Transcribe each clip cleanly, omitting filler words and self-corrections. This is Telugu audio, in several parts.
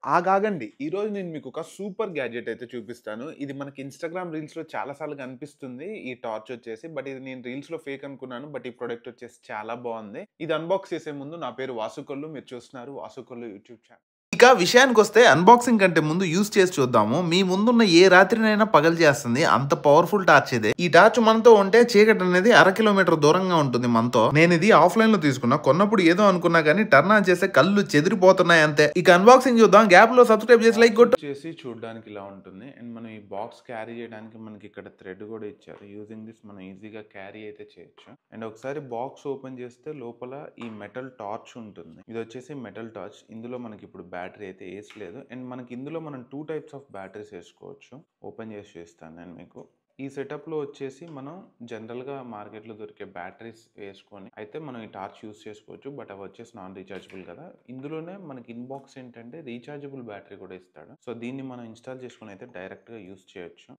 ఆగాగండి. ఈరోజు నేను మీకొక సూపర్ గ్యాడ్జెట్ అయితే చూపిస్తాను. ఇది మనకి ఇన్‌స్టాగ్రామ్ రీల్స్‌లో చాలా సార్లు కనిపిస్తుంది. ఈ టార్చ్ వచ్చేసి. బట్ ఇది నేను రీల్స్‌లో ఫేక్ అనుకున్నాను. బట్ ఈ ప్రొడక్ట్ వచ్చేసి చాలా బావుంది. ఇది అన్బాక్స్ చేసే ముందు నా పేరు వాసుకొల్లు. మీరు చూస్తున్నారు వాసుకొల్లు యూట్యూబ్ ఛానెల్. ఇక విషయానికొస్తే అన్బాక్సింగ్ కంటే ముందు యూజ్ చేసి చూద్దాము. మీ ముందున్న ఏ రాత్రినైనా పగలు చేస్తుంది. అంత పవర్ఫుల్ టార్చ్ ఇది. ఈ టార్చ్ మనతో ఉంటే చీకటి అనేది 1/2 కిలోమీటర్ దూరంగా ఉంటుంది మనతో. నేను ఇది ఆఫ్లైన్ లో తీసుకున్నా. కొన్నప్పుడు ఏదో అనుకున్నా కానీ టర్న్ ఆన్ చేస్తే కళ్ళు చెదిరిపోతున్నాయి అంతే. ఇక అన్బాక్సింగ్ చూద్దాం. గ్యాప్ లో సబ్స్క్రైబ్ చేసి లైక్ కొట్టు. వచ్చేసి చూడడానికి ఇలా ఉంటుంది. అండ్ మనం ఈ బాక్స్ క్యారీ చేయడానికి మనకి ఇక్కడ థ్రెడ్ కూడా ఇచ్చారు. యూజింగ్ దిస్ మనం ఈజీగా క్యారీ అయితే చేయొచ్చు. అండ్ ఒకసారి బాక్స్ ఓపెన్ చేస్తే లోపల ఈ మెటల్ టార్చ్ ఉంటుంది. ఇది వచ్చేసి మెటల్ టార్చ్. ఇందులో మనకి ఇప్పుడు బ్యాటరీ అయితే వేసలేదు. అండ్ మనకి ఇందులో మనం 2 టైప్స్ ఆఫ్ బ్యాటరీస్ వేసుకోవచ్చు. ఓపెన్ చేసి చూస్తాను నేను మీకు. ఈ సెటప్లో వచ్చేసి మనం జనరల్గా మార్కెట్లో దొరికే బ్యాటరీస్ వేసుకొని అయితే మనం ఈ టార్చ్ యూస్ చేసుకోవచ్చు. బట్ అవి వచ్చేసి నాన్ రీఛార్జబుల్ కదా. ఇందులోనే మనకి ఇన్బాక్స్ ఏంటంటే రీఛార్జబుల్ బ్యాటరీ కూడా ఇస్తాడు. సో దీన్ని మనం ఇన్స్టాల్ చేసుకుని అయితే డైరెక్ట్గా యూస్ చేయొచ్చు.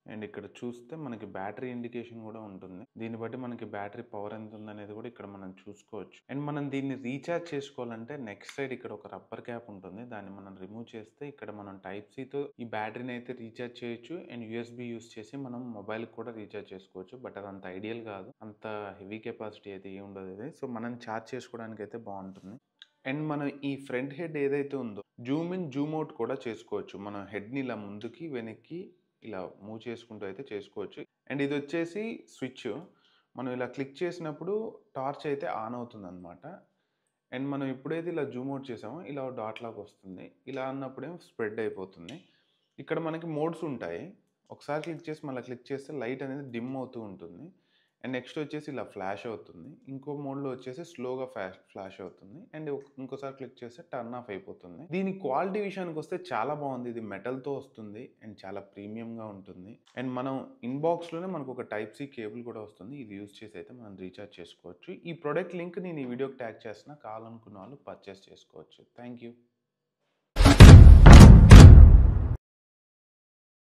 అండ్ ఇక్కడ చూస్తే మనకి బ్యాటరీ ఇండికేషన్ కూడా ఉంటుంది. దీన్ని బట్టి మనకి బ్యాటరీ పవర్ ఎంత ఉందనేది కూడా ఇక్కడ మనం చూసుకోవచ్చు. అండ్ మనం దీన్ని రీఛార్జ్ చేసుకోవాలంటే నెక్స్ట్ సైడ్ ఇక్కడ ఒక రబ్బర్ క్యాప్ ఉంటుంది. దాన్ని మనం రిమూవ్ చేస్తే ఇక్కడ మనం టైప్ సితో ఈ బ్యాటరీని అయితే రీఛార్జ్ చేయొచ్చు. అండ్ యూఎస్బి యూస్ చేసి మనం మొబైల్ కూడా రీఛార్జ్ చేసుకోవచ్చు. బట్ అది అంత ఐడియల్ కాదు. అంత హెవీ కెపాసిటీ అయితే ఏమి ఉండదు ఇది. సో మనం ఛార్జ్ చేసుకోవడానికి అయితే బాగుంటుంది. అండ్ మనం ఈ ఫ్రంట్ హెడ్ ఏదైతే ఉందో జూమ్ ఇన్ జూమ్ అవుట్ కూడా చేసుకోవచ్చు. మనం హెడ్ని ఇలా ముందుకి వెనక్కి ఇలా మూవ్ చేసుకుంటూ అయితే చేసుకోవచ్చు. అండ్ ఇది వచ్చేసి స్విచ్. మనం ఇలా క్లిక్ చేసినప్పుడు టార్చ్ అయితే ఆన్ అవుతుంది అనమాట. అండ్ మనం ఎప్పుడైతే ఇలా జూమ్ అవుట్ చేసామో ఇలా డాట్ లాగా వస్తుంది. ఇలా అన్నప్పుడేమో స్ప్రెడ్ అయిపోతుంది. ఇక్కడ మనకి మోడ్స్ ఉంటాయి. ఒకసారి క్లిక్ చేసి మళ్ళీ క్లిక్ చేస్తే లైట్ అనేది డిమ్ అవుతూ ఉంటుంది. అండ్ నెక్స్ట్ వచ్చేసి ఇలా ఫ్లాష్ అవుతుంది. ఇంకో మోడ్లో వచ్చేసి స్లోగా ఫ్లాష్ అవుతుంది. అండ్ ఇంకోసారి క్లిక్ చేస్తే టర్న్ ఆఫ్ అయిపోతుంది. దీని క్వాలిటీ విషయానికి వస్తే చాలా బాగుంది. ఇది మెటల్తో వస్తుంది అండ్ చాలా ప్రీమియంగా ఉంటుంది. అండ్ మనం ఇన్బాక్స్లోనే మనకు ఒక టైప్ సి కేబుల్ కూడా వస్తుంది. ఇది యూజ్ చేసి అయితే మనం రీఛార్జ్ చేసుకోవచ్చు. ఈ ప్రొడక్ట్ లింక్ నేను ఈ వీడియోకి ట్యాగ్ చేస్తున్నా. కావాలనుకున్న వాళ్ళు పర్చేస్ చేసుకోవచ్చు. Thank you.